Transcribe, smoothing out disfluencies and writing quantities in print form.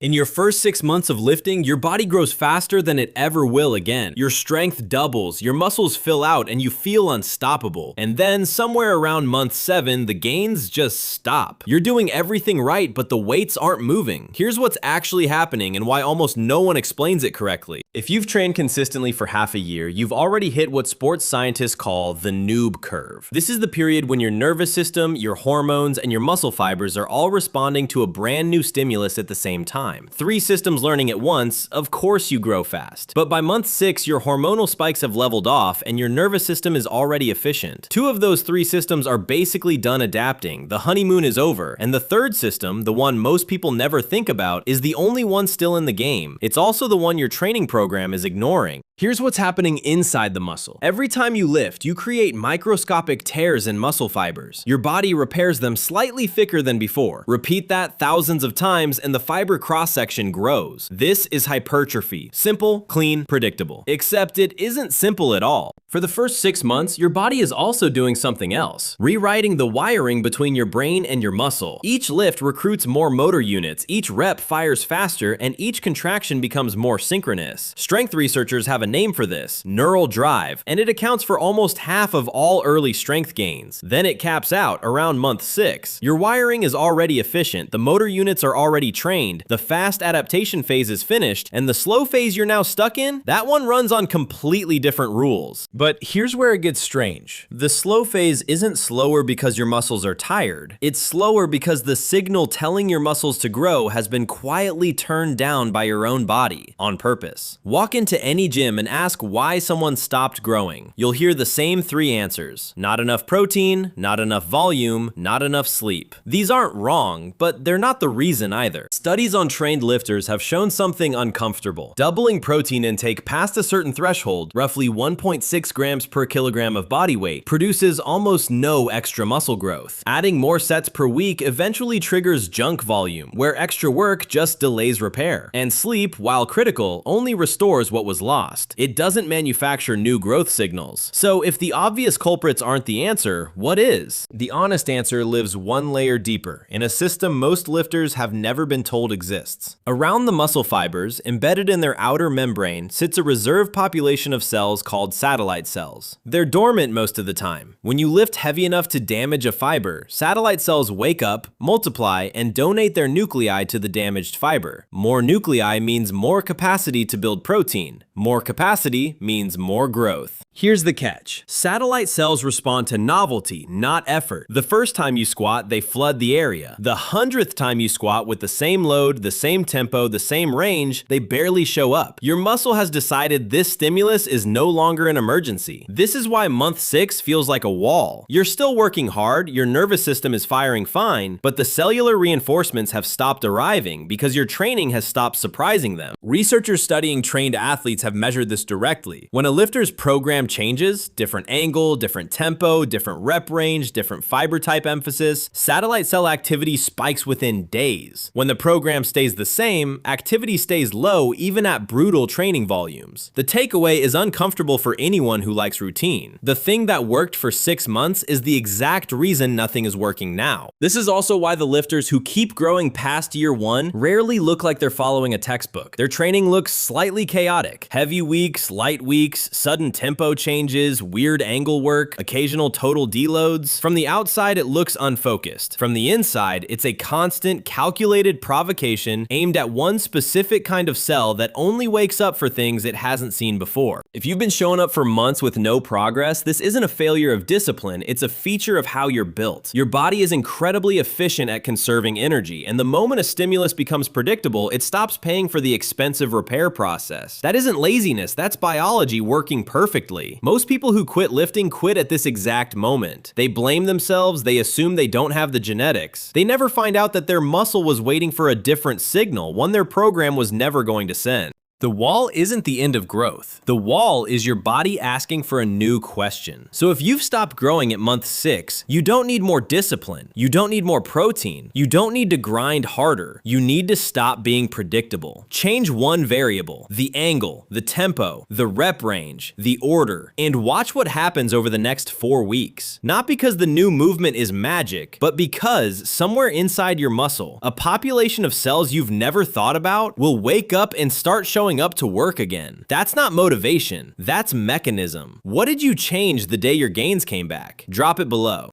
In your first 6 months of lifting, your body grows faster than it ever will again. Your strength doubles, your muscles fill out, and you feel unstoppable. And then, somewhere around month 7, the gains just stop. You're doing everything right, but the weights aren't moving. Here's what's actually happening and why almost no one explains it correctly. If you've trained consistently for half a year, you've already hit what sports scientists call the noob curve. This is the period when your nervous system, your hormones, and your muscle fibers are all responding to a brand new stimulus at the same time. 3 systems learning at once, of course you grow fast. But by month 6, your hormonal spikes have leveled off and your nervous system is already efficient. 2 of those 3 systems are basically done adapting, the honeymoon is over, and the third system, the one most people never think about, is the only one still in the game. It's also the one your training program is ignoring. Here's what's happening inside the muscle. Every time you lift, you create microscopic tears in muscle fibers. Your body repairs them slightly thicker than before. Repeat that thousands of times and the fiber cross-section grows. This is hypertrophy. Simple, clean, predictable. Except it isn't simple at all. For the first 6 months, your body is also doing something else, rewriting the wiring between your brain and your muscle. Each lift recruits more motor units, each rep fires faster, and each contraction becomes more synchronous. Strength researchers have a name for this, neural drive, and it accounts for almost half of all early strength gains. Then it caps out around month 6. Your wiring is already efficient, the motor units are already trained, the fast adaptation phase is finished, and the slow phase you're now stuck in, that one runs on completely different rules. But here's where it gets strange. The slow phase isn't slower because your muscles are tired. It's slower because the signal telling your muscles to grow has been quietly turned down by your own body, on purpose. Walk into any gym and ask why someone stopped growing. You'll hear the same 3 answers. Not enough protein, not enough volume, not enough sleep. These aren't wrong, but they're not the reason either. Studies on trained lifters have shown something uncomfortable. Doubling protein intake past a certain threshold, roughly 1.6 grams per kilogram of body weight, produces almost no extra muscle growth. Adding more sets per week eventually triggers junk volume, where extra work just delays repair. And sleep, while critical, only restores what was lost. It doesn't manufacture new growth signals. So if the obvious culprits aren't the answer, what is? The honest answer lives one layer deeper, in a system most lifters have never been told exists. Around the muscle fibers, embedded in their outer membrane, sits a reserve population of cells called satellite cells. They're dormant most of the time. When you lift heavy enough to damage a fiber, satellite cells wake up, multiply, and donate their nuclei to the damaged fiber. More nuclei means more capacity to build protein. More capacity means more growth. Here's the catch. Satellite cells respond to novelty, not effort. The first time you squat, they flood the area. The 100th time you squat with the same load, the same tempo, the same range, they barely show up. Your muscle has decided this stimulus is no longer an emergency. This is why month 6 feels like a wall. You're still working hard, your nervous system is firing fine, but the cellular reinforcements have stopped arriving because your training has stopped surprising them. Researchers studying trained athletes have measured this directly. When a lifter's program changes, different angle, different tempo, different rep range, different fiber type emphasis, satellite cell activity spikes within days. When the program stays the same, activity stays low even at brutal training volumes. The takeaway is uncomfortable for anyone who likes routine. The thing that worked for 6 months is the exact reason nothing is working now. This is also why the lifters who keep growing past year 1 rarely look like they're following a textbook. Their training looks slightly chaotic. Heavy weeks, light weeks, sudden tempo changes, weird angle work, occasional total deloads. From the outside, it looks unfocused. From the inside, it's a constant, calculated provocation aimed at one specific kind of cell that only wakes up for things it hasn't seen before. If you've been showing up for months with no progress, this isn't a failure of discipline, it's a feature of how you're built. Your body is incredibly efficient at conserving energy, and the moment a stimulus becomes predictable, it stops paying for the expensive repair process. That isn't laziness, that's biology working perfectly. Most people who quit lifting quit at this exact moment. They blame themselves, they assume they don't have the genetics. They never find out that their muscle was waiting for a different signal, one their program was never going to send. The wall isn't the end of growth. The wall is your body asking for a new question. So if you've stopped growing at month 6, you don't need more discipline. You don't need more protein. You don't need to grind harder. You need to stop being predictable. Change one variable, the angle, the tempo, the rep range, the order, and watch what happens over the next 4 weeks. Not because the new movement is magic, but because somewhere inside your muscle, a population of cells you've never thought about will wake up and start showing up to work again. That's not motivation, that's mechanism. What did you change the day your gains came back? Drop it below.